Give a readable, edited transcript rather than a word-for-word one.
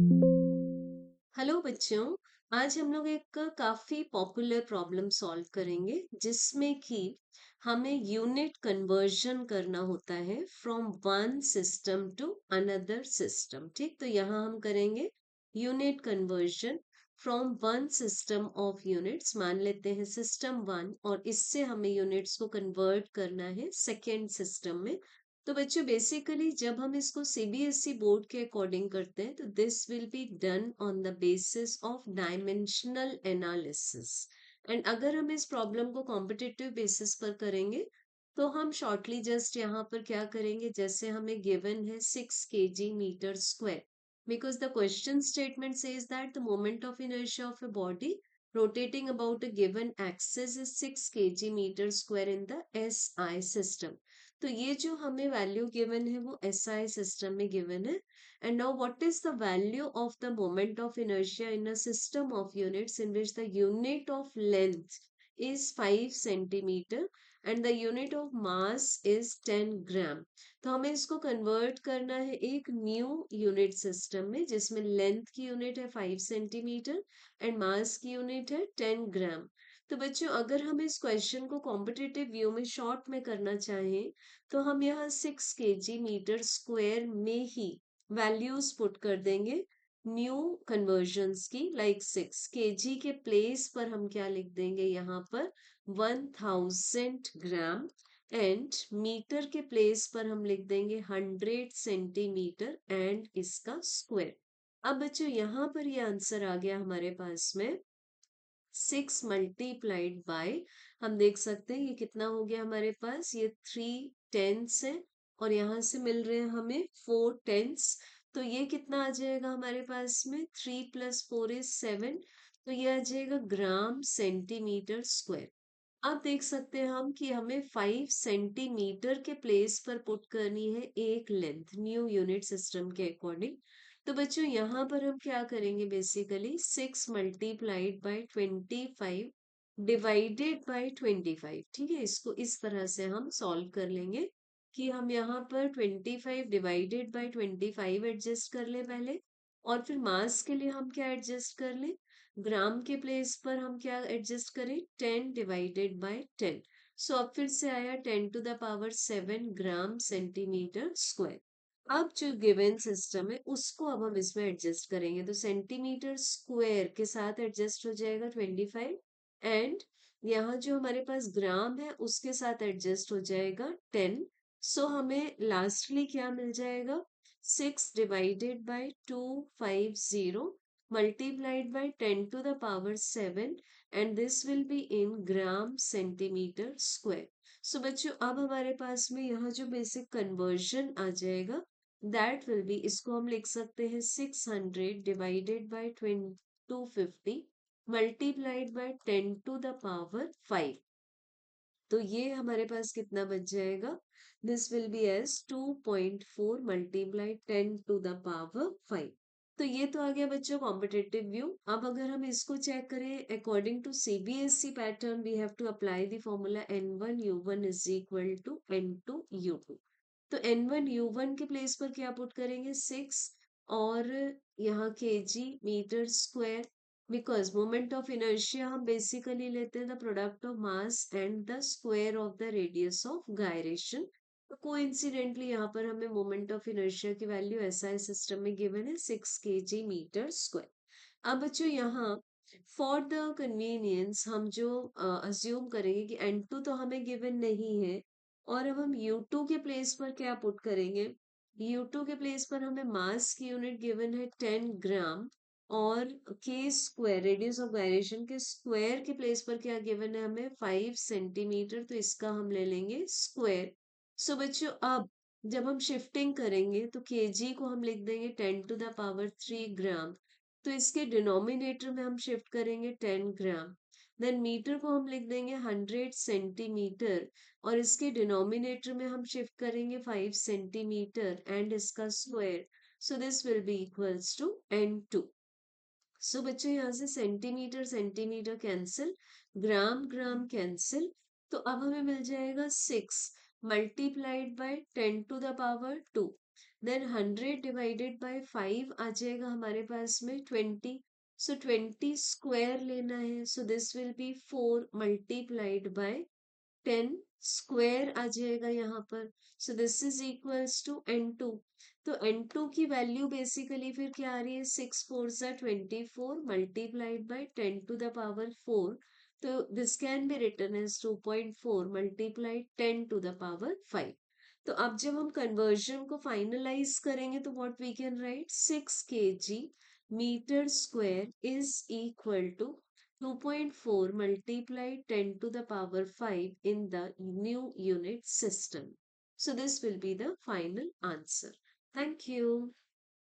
Hello बच्चों। आज हम लोग एक काफी पॉपुलर प्रॉब्लम सॉल्व करेंगे जिसमें कि हमें यूनिट कन्वर्जन करना होता है from one system to another system. ठीक, तो यहाँ हम करेंगे unit conversion from one system of units. मान लेते हैं सिस्टम वन, और इससे हमें यूनिट्स को कन्वर्ट करना है सेकेंड सिस्टम में। तो बच्चों बेसिकली जब हम इसको सीबीएसई बोर्ड के अकॉर्डिंग करते हैं तो this will be done on the basis of dimensional analysis. And अगर हम इस प्रॉब्लम को कॉम्पिटिटिव बेसिस पर करेंगे तो हम शॉर्टली जस्ट यहाँ पर क्या करेंगे, जैसे हमें गिवन है 6 kg metre square, because the question statement says that the moment of inertia of a body rotating about a given axis is 6 kg meter square in the SI system। तो ये जो हमें वैल्यू गिवन है वो SI system में given है। And now what is the value of the moment of inertia in a system of units in which the unit of length is 5 centimetre and the unit of mass is 10 ग्राम। तो हमें इसको convert करना है एक new unit system में जिसमें length की unit है 5 सेंटीमीटर एंड मास की यूनिट है 10 ग्राम। तो बच्चों अगर हम इस क्वेश्चन को कॉम्पिटिटिव व्यू में शॉर्ट में करना चाहें तो हम यहाँ 6 kg मीटर स्क्वायर में ही वैल्यूज पुट कर देंगे न्यू कन्वर्जन्स की। लाइक 6 kg के प्लेस पर हम क्या लिख देंगे यहाँ पर 1000 ग्राम, एंड मीटर के प्लेस पर हम लिख देंगे 100 सेंटीमीटर एंड इसका स्क्वायर। अब बच्चों यहाँ पर ये आंसर आ गया हमारे पास में 6 × हम देख सकते हैं ये कितना हो गया हमारे पास, ये 3 10s है और यहाँ से मिल रहे हैं हमें 4 10s। तो ये कितना आ जाएगा हमारे पास में, 3 + 4 = 7। तो ये आ जाएगा ग्राम सेंटीमीटर स्क्वायर। अब देख सकते हैं हम कि हमें 5 सेंटीमीटर के प्लेस पर पुट करनी है एक लेंथ न्यू यूनिट सिस्टम के अकॉर्डिंग। तो बच्चों यहाँ पर हम क्या करेंगे, बेसिकली 6 × 25 डिवाइडेड बाय 25। ठीक है, इसको इस तरह से हम सॉल्व कर लेंगे कि हम यहाँ पर 25 डिवाइडेड बाय 25 एडजस्ट कर ले पहले, और फिर मास के लिए हम क्या एडजस्ट कर ले, ग्राम के प्लेस पर हम क्या एडजस्ट करें, 10 डिवाइडेड बाय 10। सो अब फिर से आया 10⁻⁷ ग्राम सेंटीमीटर स्क्वायर। अब जो गिवन सिस्टम है उसको अब हम इसमें एडजस्ट करेंगे, तो सेंटीमीटर स्क्वायर के साथ एडजस्ट हो जाएगा 25, एंड यहाँ जो हमारे पास ग्राम है उसके साथ एडजस्ट हो जाएगा 10। सो हमें लास्टली क्या मिल जाएगा, 6 divided by 250 multiplied by 10⁻⁷, and this will be in gram centimeter square। सो बच्चों अब हमारे पास में यहाँ जो बेसिक कन्वर्जन आ जाएगा दैट विल बी, इसको हम लिख सकते हैं 600 डिवाइडेड बाय 250 मल्टीप्लाइड बाय 10⁵। तो ये हमारे पास कितना बच जाएगा, this will be as 2.4 multiply 10⁵। तो ये तो आ गया बच्चों कॉम्पिटेटिव व्यू। अब अगर हम इसको चेक करें according to CBSE pattern, we have to apply the formula n1 u1 is equal to n2 u2। तो n1 u1 के प्लेस पर क्या पुट करेंगे, 6, और यहाँ kg metre square, because moment of inertia हम बेसिकली लेते हैं the product of mass and the square of the radius of gyration. तो कोइंसिडेंटली यहाँ पर हमें मोमेंट ऑफ इनर्शिया की वैल्यू एसआई सिस्टम में गिवन है 6 kg मीटर स्क्वायर। अब बच्चों यहाँ फॉर द कन्वीनियंस हम जो अज्यूम करेंगे कि n2 तो हमें गिवन नहीं है, और अब हम u2 के प्लेस पर क्या पुट करेंगे, u2 के प्लेस पर हमें मास की यूनिट गिवन है 10 ग्राम, और के स्क्वायर रेडियस ऑफ गायरेशन के स्क्वायर के प्लेस पर क्या गिवन है हमें 5 सेंटीमीटर, तो इसका हम ले लेंगे स्क्वायर। सो बच्चों अब जब हम शिफ्टिंग करेंगे तो केजी को हम लिख देंगे 10⁻³ ग्राम, तो इसके डिनोमिनेटर में हम शिफ्ट करेंगे 10 ग्राम। देन मीटर को हम लिख देंगे 100 सेंटीमीटर, और इसके डिनोमिनेटर में हम शिफ्ट करेंगे 5 सेंटीमीटर एंड इसका square. So this will be equals to n2। So बच्चों यहाँ से centimetre centimetre cancel, gram gram cancel, तो अब हमें मिल जाएगा 6 multiplied by 10⁻²। Then 100 divided by 5 आ जाएगा हमारे पास में 20. सो 20 स्क्वायर लेना है. So this will be 4 multiplied by 10 square आ जाएगा यहाँ पर. So this is equals to n2. तो n2 की वैल्यू बेसिकली फिर क्या आ रही है, 6 4 सा 24 multiplied by 10 to the power 4. तो this can be written as 2.4 multiplied 10 to the power 5. तो अब जब हम कन्वर्जन को फाइनलाइज करेंगे तो what we can write, 6 kg metre square is equal to 2.4 multiplied 10 to the power 5 in the new unit system. So this will be the final answer. Thank you.